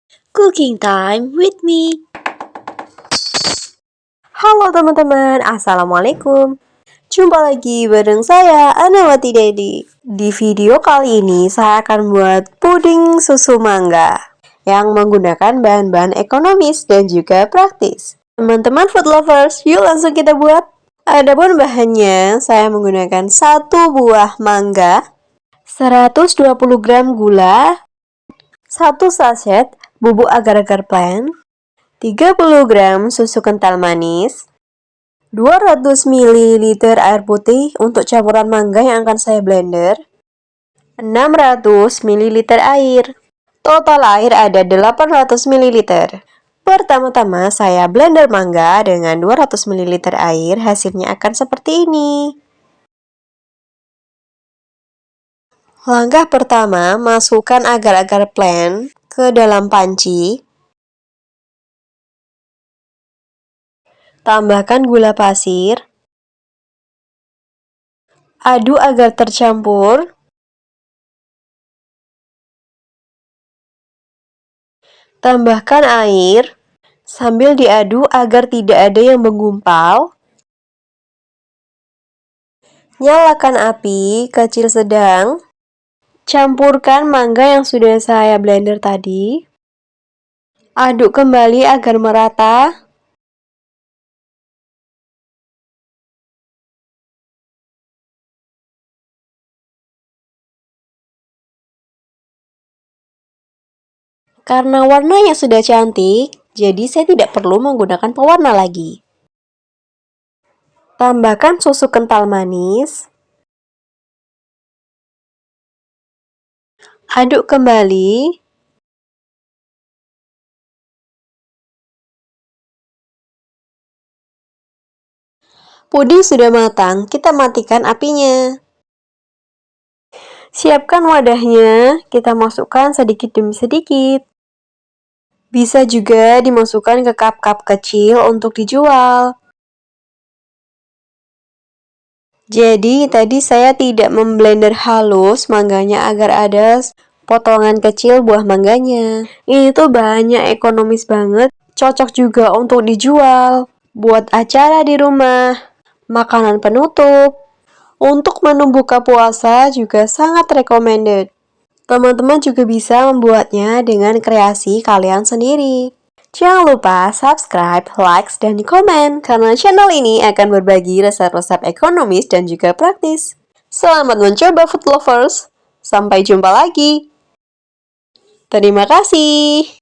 Cooking time with me. Halo teman-teman, Assalamualaikum. Jumpa lagi bareng saya, Anawati Dedi. Di video kali ini, saya akan buat puding susu mangga yang menggunakan bahan-bahan ekonomis dan juga praktis. Teman-teman food lovers, yuk langsung kita buat. Adapun bahannya, saya menggunakan 1 buah mangga, 120 gram gula, 1 sachet bubuk agar-agar plain, 30 gram susu kental manis, 200 ml air putih untuk campuran mangga yang akan saya blender, 600 ml air. Total air ada 800 ml. Pertama-tama saya blender mangga dengan 200 ml air, hasilnya akan seperti ini. Langkah pertama, masukkan agar-agar plain ke dalam panci. Tambahkan gula pasir. Aduk agar tercampur. Tambahkan air sambil diaduk agar tidak ada yang menggumpal. Nyalakan api kecil sedang. Campurkan mangga yang sudah saya blender tadi. Aduk kembali agar merata. Karena warnanya sudah cantik, jadi saya tidak perlu menggunakan pewarna lagi. Tambahkan susu kental manis. Aduk kembali. Puding sudah matang, kita matikan apinya. Siapkan wadahnya, kita masukkan sedikit demi sedikit. Bisa juga dimasukkan ke cup-cup kecil untuk dijual. Jadi, tadi saya tidak memblender halus mangganya agar ada potongan kecil buah mangganya. Ini tuh bahannya ekonomis banget, cocok juga untuk dijual, buat acara di rumah, makanan penutup. Untuk menu buka puasa juga sangat recommended. Teman-teman juga bisa membuatnya dengan kreasi kalian sendiri. Jangan lupa subscribe, like, dan komen, karena channel ini akan berbagi resep-resep ekonomis dan juga praktis. Selamat mencoba food lovers. Sampai jumpa lagi. Terima kasih.